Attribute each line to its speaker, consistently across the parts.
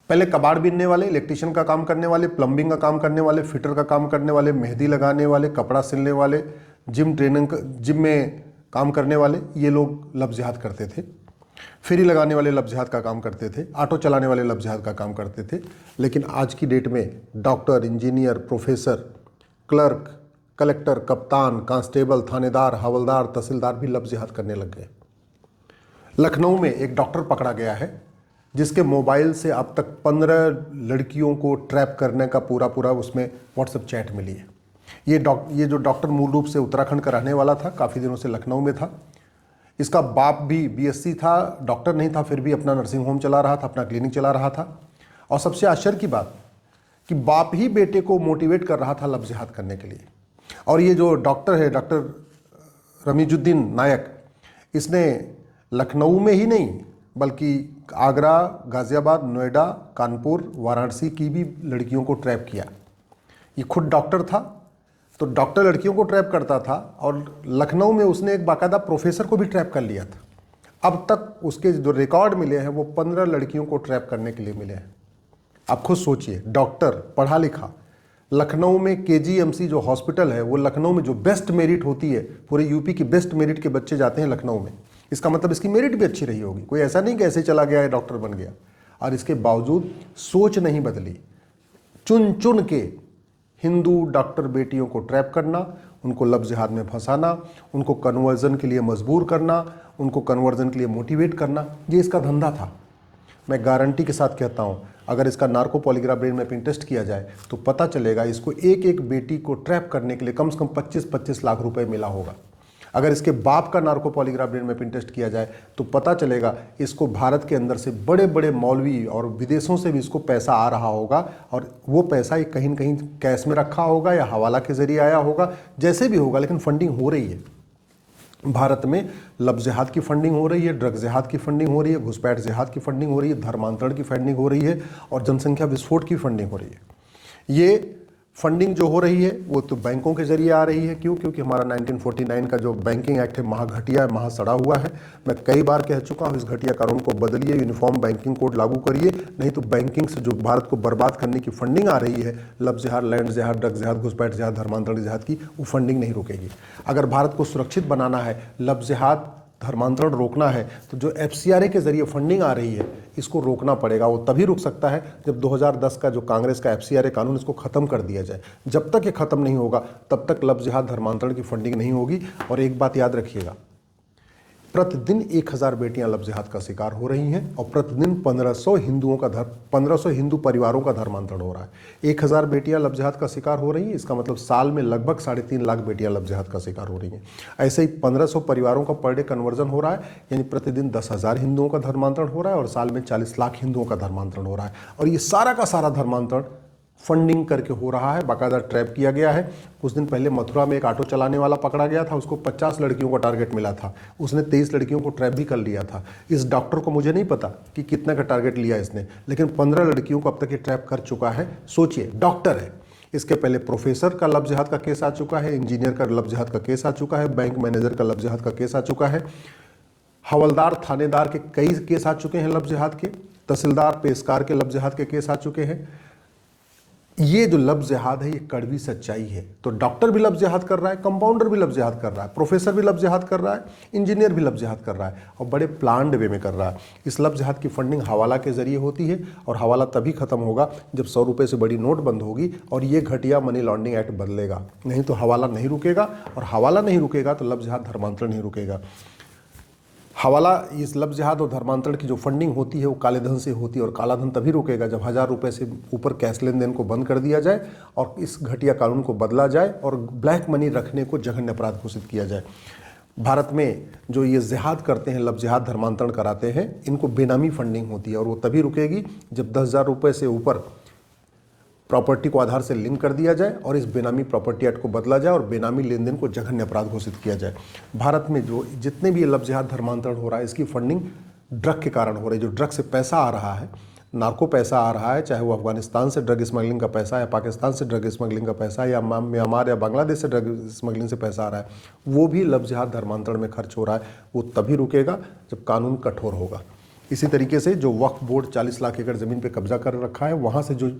Speaker 1: पहले कबाड़ बीनने वाले, इलेक्ट्रिशियन का काम करने वाले, प्लम्बिंग का काम करने वाले, फिटर का काम करने वाले, मेहंदी लगाने वाले, कपड़ा सिलने वाले, जिम में काम करने वाले, ये लोग लफ्ज़ जिहाद करते थे। फेरी लगाने वाले लफ्ज़ जिहाद का काम करते थे, ऑटो चलाने वाले लफ्ज़ जिहाद का काम करते थे। लेकिन आज की डेट में doctor, engineer, professor, clerk, collector, कप्तान, कांस्टेबल, थानेदार, हवलदार, तहसीलदार भी लफ्ज़ जिहाद करने लग गए। लखनऊ में एक डॉक्टर पकड़ा गया है जिसके मोबाइल से अब तक 15 लड़कियों को ट्रैप करने का पूरा उसमें व्हाट्सएप चैट मिली है। ये जो डॉक्टर मूल रूप से उत्तराखंड का रहने वाला था, काफ़ी दिनों से लखनऊ में था। इसका बाप भी बीएससी था, डॉक्टर नहीं था, फिर भी अपना नर्सिंग होम चला रहा था, अपना क्लिनिक चला रहा था। और सबसे आश्चर्य की बात कि बाप ही बेटे को मोटिवेट कर रहा था लफ्ज़ जिहाद करने के लिए। और ये जो डॉक्टर है, डॉक्टर रमीजुद्दीन नायक, इसने लखनऊ में ही नहीं बल्कि आगरा, गाज़ियाबाद, नोएडा, कानपुर, वाराणसी की भी लड़कियों को ट्रैप किया। ये खुद डॉक्टर था, तो डॉक्टर लड़कियों को ट्रैप करता था, और लखनऊ में उसने एक बाकायदा प्रोफेसर को भी ट्रैप कर लिया था। अब तक उसके जो रिकॉर्ड मिले हैं वो 15 लड़कियों को ट्रैप करने के लिए मिले हैं। आप खुद सोचिए, डॉक्टर, पढ़ा लिखा, लखनऊ में केजीएमसी जो हॉस्पिटल है, वो लखनऊ में जो बेस्ट मेरिट होती है, पूरे यूपी की बेस्ट मेरिट के बच्चे जाते हैं लखनऊ में। इसका मतलब इसकी मेरिट भी अच्छी रही होगी। कोई ऐसा नहीं कि ऐसे चला गया है डॉक्टर बन गया। और इसके बावजूद सोच नहीं बदली। चुन चुन के हिंदू डॉक्टर बेटियों को ट्रैप करना, उनको लफ्ज़ जिहाद में फंसाना, उनको कन्वर्जन के लिए मजबूर करना, उनको कन्वर्जन के लिए मोटिवेट करना, ये इसका धंधा था। मैं गारंटी के साथ कहता हूँ, अगर इसका narco polygraph brain mapping test किया जाए तो पता चलेगा इसको एक एक बेटी को ट्रैप करने के लिए कम से कम 25-25 लाख रुपए मिला होगा। अगर इसके बाप का narco polygraph brain mapping test किया जाए तो पता चलेगा इसको भारत के अंदर से बड़े बड़े मौलवी और विदेशों से भी इसको पैसा आ रहा होगा, और वो पैसा कहीं न कहीं कैश में रखा होगा या हवाला के जरिए आया होगा, जैसे भी होगा, लेकिन फंडिंग हो रही है। भारत में लफ्ज़ जिहाद की फंडिंग हो रही है, ड्रग जिहाद की फंडिंग हो रही है, घुसपैठ जिहाद की फंडिंग हो रही है, धर्मांतरण की फंडिंग हो रही है, और जनसंख्या विस्फोट की फंडिंग हो रही है। ये फंडिंग जो हो रही है वो तो बैंकों के जरिए आ रही है। क्यों? क्योंकि हमारा 1949 का जो बैंकिंग एक्ट है महाघटिया है, महा सड़ा हुआ है। मैं कई बार कह चुका हूँ, इस घटिया कानून को बदलिए, यूनिफॉर्म बैंकिंग कोड लागू करिए, नहीं तो बैंकिंग से जो भारत को बर्बाद करने की फंडिंग आ रही है, लफ्ज़ जिहाद, लैंड जिहाद, ड्रग जिहाद, घुसपैठ जिहाद, धर्मांतरण जिहाद की, वो फंडिंग नहीं रुकेगी। अगर भारत को सुरक्षित बनाना है, लफ्ज़ जिहाद, धर्मांतरण रोकना है, तो जो एफसीआरए के जरिए फंडिंग आ रही है इसको रोकना पड़ेगा। वो तभी रुक सकता है जब 2010 का जो कांग्रेस का एफसीआरए कानून, इसको ख़त्म कर दिया जाए। जब तक ये ख़त्म नहीं होगा तब तक लफ्ज़ जिहाद, धर्मांतरण की फंडिंग नहीं होगी। और एक बात याद रखिएगा, प्रतिदिन 1000 बेटियां लफ्ज़ जिहाद का शिकार हो रही हैं, और प्रतिदिन 1500 हिंदू परिवारों का धर्मांतरण हो रहा है। 1000 बेटियां लफ्ज़ जिहाद का शिकार हो रही हैं, इसका मतलब साल में लगभग 3.5 लाख बेटियां लफ्ज़ जिहाद का शिकार हो रही हैं। ऐसे ही 1500 परिवारों का पर डे कन्वर्जन हो रहा है, यानी प्रतिदिन 10,000 हिंदुओं का धर्मांतरण हो रहा है, और साल में 40 लाख हिंदुओं का धर्मांतरण हो रहा है। और ये सारा का सारा धर्मांतरण फंडिंग करके हो रहा है, बाकायदा ट्रैप किया गया है। कुछ दिन पहले मथुरा में एक ऑटो चलाने वाला पकड़ा गया था, उसको 50 लड़कियों का टारगेट मिला था, उसने 23 लड़कियों को ट्रैप भी कर लिया था। इस डॉक्टर को मुझे नहीं पता कि कितना का टारगेट लिया इसने, लेकिन 15 लड़कियों को अब तक ये ट्रैप कर चुका है। सोचिए, डॉक्टर है, इसके पहले प्रोफेसर का लफ्ज़ जिहाद का केस आ चुका है, इंजीनियर का लफ्ज़ जिहाद का केस आ चुका है, बैंक मैनेजर का लफ्ज़ जिहाद का केस आ चुका है, हवलदार, थानेदार के कई केस आ चुके हैं लफ्ज़ जिहाद के, तहसीलदार, पेशकार के लफ्ज़ जिहाद के केस आ चुके हैं। ये जो लफ्ज़ जिहाद है ये कड़वी सच्चाई है। तो डॉक्टर भी लफ्ज़ जिहाद कर रहा है, कंपाउंडर भी लफ्ज़ जिहाद कर रहा है, प्रोफेसर भी लफ्ज़ जिहाद कर रहा है, इंजीनियर भी लफ्ज़ जिहाद कर रहा है, और बड़े प्लान्ड वे में कर रहा है। इस लफ्ज़ जिहाद की फंडिंग हवाला के जरिए होती है, और हवाला तभी खत्म होगा जब 100 रुपये से बड़ी नोट बंद होगी और ये घटिया मनी लॉन्ड्रिंग एक्ट बदलेगा। नहीं तो हवाला नहीं रुकेगा, और हवाला नहीं रुकेगा तो लफ्ज़ जिहाद, धर्मांतरण नहीं रुकेगा। हवाला, इस लफ्ज़ जिहाद और धर्मांतरण की जो फंडिंग होती है वो काले धन से होती है, और काला धन तभी रुकेगा जब 1000 रुपये से ऊपर कैश लेन देन को बंद कर दिया जाए, और इस घटिया कानून को बदला जाए, और ब्लैक मनी रखने को जघन्य अपराध घोषित किया जाए। भारत में जो ये जिहाद करते हैं, लफ्ज़ जिहाद, धर्मांतरण कराते हैं, इनको बेनामी फंडिंग होती है, और वो तभी रुकेगी जब 10,000 रुपये से ऊपर प्रॉपर्टी को आधार से लिंक कर दिया जाए, और इस बेनामी प्रॉपर्टी एक्ट को बदला जाए, और बेनामी लेन देन को जघन्य अपराध घोषित किया जाए। भारत में जो जितने भी लफ्ज़ जिहाद, धर्मांतरण हो रहा है, इसकी फंडिंग ड्रग के कारण हो रही है। जो ड्रग से पैसा आ रहा है, नार्को पैसा आ रहा है, चाहे वो अफगानिस्तान से ड्रग स्मगलिंग का पैसा है, या पाकिस्तान से ड्रग स्मगलिंग का पैसा है, या म्यांमार या बांग्लादेश से ड्रग स्मगलिंग से पैसा आ रहा है, वो भी लफ्ज़ जिहाद, धर्मांतरण में खर्च हो रहा है। वो तभी रुकेगा जब कानून कठोर होगा। इसी तरीके से जो वक्फ बोर्ड 40 लाख एकड़ ज़मीन पे कब्जा कर रखा है, वहाँ से जो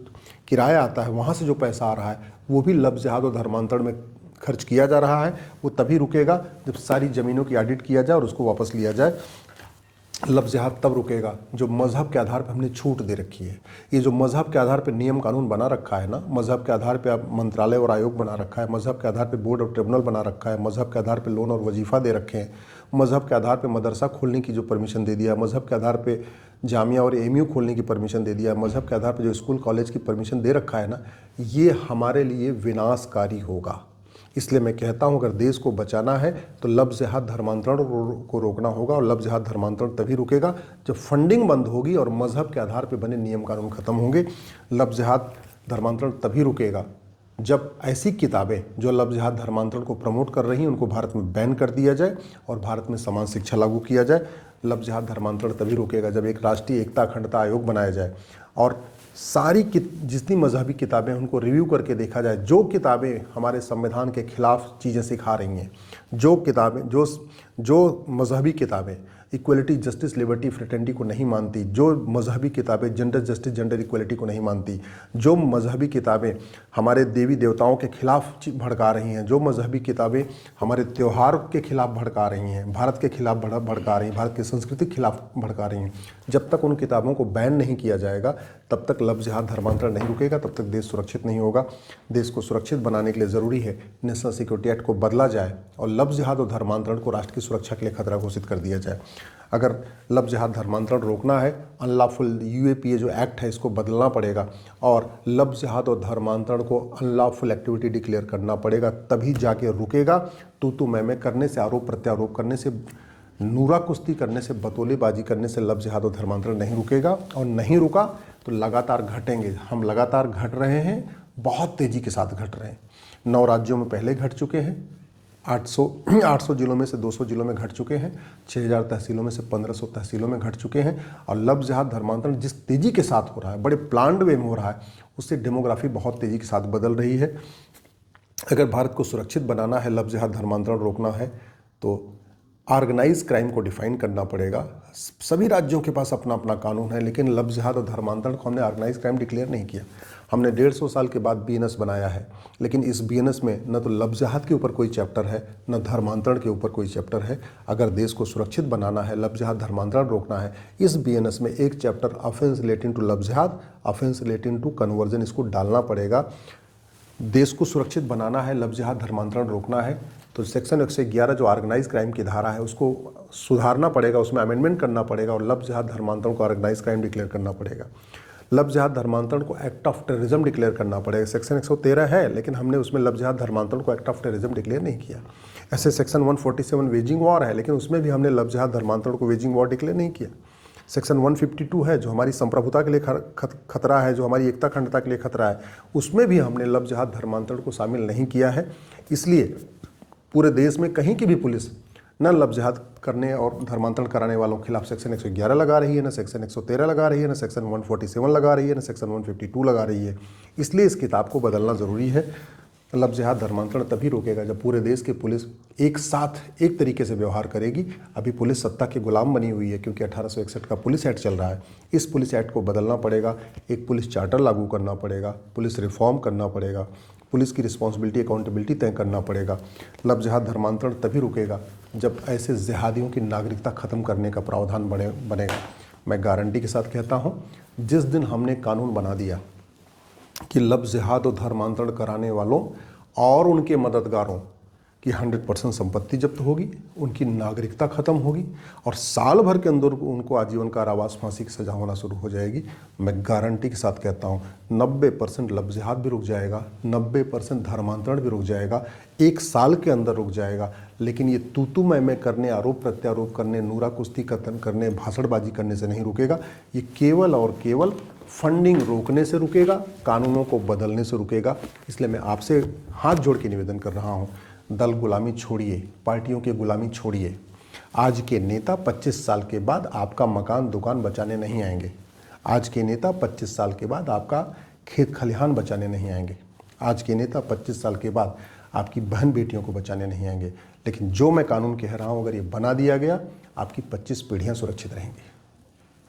Speaker 1: किराया आता है, वहाँ से जो पैसा आ रहा है, वो भी लफ्ज़ जिहाद और धर्मांतरण में खर्च किया जा रहा है। वो तभी रुकेगा जब सारी ज़मीनों की ऑडिट किया जाए और उसको वापस लिया जाए। लफ्ज़ जिहाद तब रुकेगा जो मज़हब के आधार पर हमने छूट दे रखी है। ये जो मज़हब के आधार पर नियम कानून बना रखा है ना, मज़हब के आधार पर मंत्रालय और आयोग बना रखा है, मज़हब के आधार पर बोर्ड और ट्रिब्यूनल बना रखा है, मज़हब के आधार पर लोन और वजीफ़ा दे रखे हैं, मज़हब के आधार पर मदरसा खोलने की जो परमिशन दे दिया, मज़हब के आधार पर जामिया और एमयू खोलने की परमिशन दे दिया, मज़हब के आधार पर जो स्कूल कॉलेज की परमिशन दे रखा है ना, ये हमारे लिए विनाशकारी होगा। इसलिए मैं कहता हूं, अगर देश को बचाना है तो लफ्ज़ जिहाद धर्मांतरण को रोकना होगा। और लफ्ज़ जिहाद धर्मांतरण तभी रुकेगा जब फंडिंग बंद होगी और मज़हब के आधार पर बने नियम कानून खत्म होंगे। लफ्ज़ जिहाद धर्मांतरण तभी रुकेगा जब ऐसी किताबें जो लफ्ज़ जिहाद धर्मांतरण को प्रमोट कर रही हैं उनको भारत में बैन कर दिया जाए और भारत में समान शिक्षा लागू किया जाए। लफ्ज़ जिहाद धर्मांतरण तभी रुकेगा जब एक राष्ट्रीय एकता अखंडता आयोग बनाया जाए और सारी जितनी मजहबी किताबें उनको रिव्यू करके देखा जाए। जो किताबें हमारे संविधान के खिलाफ चीज़ें सिखा रही हैं, जो किताबें जो मजहबी किताबें इक्वलिटी जस्टिस लिबर्टी फ्रेटर्निटी को नहीं मानती, जो मजहबी किताबें जेंडर जस्टिस जेंडर इक्वलिटी को नहीं मानती, जो मजहबी किताबें हमारे देवी देवताओं के खिलाफ भड़का रही हैं, जो मजहबी किताबें हमारे त्यौहार के खिलाफ भड़का रही हैं, भारत के खिलाफ भड़का रही हैं, भारत की संस्कृति के खिलाफ भड़का रही हैं, जब तक उन किताबों को बैन नहीं किया जाएगा तब तक लफ्ज़ जिहाद धर्मांतरण नहीं रुकेगा, तब तक देश सुरक्षित नहीं होगा। देश को सुरक्षित बनाने के लिए ज़रूरी है नेशनल सिक्योरिटी एक्ट को बदला जाए और लफ्ज़ जिहाद और धर्मांतरण को राष्ट्र की सुरक्षा के लिए खतरा घोषित कर दिया जाए। अगर लफ्ज़ जिहाद धर्मांतरण रोकना है, अनलॉफुल यूएपीए जो एक्ट है इसको बदलना पड़ेगा और लफ्ज़ जिहाद और धर्मांतरण को अनलॉफुल एक्टिविटी डिक्लेयर करना पड़ेगा, तभी जाके रुकेगा। तू मैं करने से, आरोप प्रत्यारोप करने से, नूरा कुश्ती करने से, बतौलेबाजी करने से लफ्ज़ जिहाद और धर्मांतरण नहीं रुकेगा। और नहीं रुका तो लगातार घटेंगे। हम लगातार घट रहे हैं, बहुत तेज़ी के साथ घट रहे हैं। 9 राज्यों में पहले घट चुके हैं, 800 जिलों में से 200 जिलों में घट चुके हैं, 6000 तहसीलों में से 1500 तहसीलों में घट चुके हैं। और लफ्ज़ जिहाद धर्मांतरण जिस तेज़ी के साथ हो रहा है, बड़े प्लान्ड वे में हो रहा है, उससे डेमोग्राफी बहुत तेज़ी के साथ बदल रही है। अगर भारत को सुरक्षित बनाना है, लफ्ज़ जिहाद धर्मांतरण रोकना है, तो ऑर्गेनाइज क्राइम को डिफाइन करना पड़ेगा। सभी राज्यों के पास अपना अपना कानून है, लेकिन लफ्ज़ जिहाद और धर्मांतरण को हमने ऑर्गेनाइज क्राइम डिक्लेयर नहीं किया। हमने 150 साल के बाद बीएनएस बनाया है, लेकिन इस बीएनएस में न तो लफ्ज़ जिहाद के ऊपर कोई चैप्टर है, न धर्मांतरण के ऊपर कोई चैप्टर है। अगर देश को सुरक्षित बनाना है, लफ्ज़ जिहाद धर्मांतरण रोकना है, इस बीएनएस में एक चैप्टर ऑफेंस रिलेटिंग टू लफ्ज़ जिहाद, ऑफेंस रिलेटिंग टू कन्वर्जन, इसको डालना पड़ेगा। देश को सुरक्षित बनाना है, लफ्ज़ जिहाद धर्मांतरण रोकना है, तो सेक्शन 111 जो ऑर्गेनाइज क्राइम की धारा है उसको सुधारना पड़ेगा, उसमें अमेंडमेंट करना पड़ेगा और लफ्ज़ जिहाद धर्मांतरण को ऑर्गेनाइज क्राइम डिक्लेयर करना पड़ेगा। लफ्ज़ जिहाद धर्मांतरण को एक्ट ऑफ टेररिज्म डिक्लेयर करना पड़ेगा। सेक्शन 113 है, लेकिन हमने उसमें लफ्ज़ जिहाद धर्मांतरण को एक्ट ऑफ टेररिज्म डिक्लेयर नहीं किया। ऐसे सेक्शन 147 वेजिंग वॉर है, लेकिन उसमें भी हमने लफ्ज़ जिहाद धर्मांतरण को वेजिंग वॉर डिक्लेयर नहीं किया। सेक्शन 152 है जो हमारी संप्रभुता के लिए खतरा है, जो हमारी एकता अखंडता के लिए खतरा है, उसमें भी हमने लफ्ज़ जिहाद धर्मांतरण को शामिल नहीं किया है। इसलिए पूरे देश में कहीं की भी पुलिस न लफ्ज़ जिहाद करने और धर्मांतरण कराने वालों के खिलाफ सेक्शन 111 लगा रही है, न सेक्शन 113 लगा रही है, न सेक्शन 147 लगा रही है, न सेक्शन 152 लगा रही है। इसलिए इस किताब को बदलना ज़रूरी है। लफ्ज़ जिहाद धर्मांतरण तभी रोकेगा जब पूरे देश की पुलिस एक साथ एक तरीके से व्यवहार करेगी। अभी पुलिस सत्ता के गुलाम बनी हुई है, क्योंकि 1861 का पुलिस एक्ट चल रहा है। इस पुलिस एक्ट को बदलना पड़ेगा, एक पुलिस चार्टर लागू करना पड़ेगा, पुलिस रिफॉर्म करना पड़ेगा, पुलिस की रिस्पॉन्सिबिलिटी अकाउंटेबिलिटी तय करना पड़ेगा। लफ्ज़ जिहाद धर्मांतरण तभी रुकेगा जब ऐसे जिहादियों की नागरिकता ख़त्म करने का प्रावधान बनेगा। मैं गारंटी के साथ कहता हूँ, जिस दिन हमने कानून बना दिया कि लफ्ज़ जिहाद और धर्मांतरण कराने वालों और उनके मददगारों की 100% संपत्ति जब्त होगी, उनकी नागरिकता ख़त्म होगी और साल भर के अंदर उनको आजीवन कारावास, फांसी की सज़ा होना शुरू हो जाएगी। मैं गारंटी के साथ कहता हूँ 90% लफ्ज़ जिहाद भी रुक जाएगा, 90% धर्मांतरण भी रुक जाएगा, 1 साल के अंदर रुक जाएगा। लेकिन ये तू मैं करने, आरोप प्रत्यारोप करने, नूरा कुश्ती कतन करने, भाषणबाजी करने से नहीं रुकेगा। ये केवल और केवल फंडिंग रोकने से रुकेगा, कानूनों को बदलने से रुकेगा। इसलिए मैं आपसे हाथ जोड़ के निवेदन कर रहा हूँ, दल गुलामी छोड़िए, पार्टियों की गुलामी छोड़िए। आज के नेता 25 साल के बाद आपका मकान दुकान बचाने नहीं आएंगे। आज के नेता 25 साल के बाद आपका खेत खलिहान बचाने नहीं आएंगे। आज के नेता 25 साल के बाद आपकी बहन बेटियों को बचाने नहीं आएंगे। लेकिन जो मैं कानून कह रहा हूँ, अगर ये बना दिया गया, आपकी 25 पीढ़ियाँ सुरक्षित रहेंगी।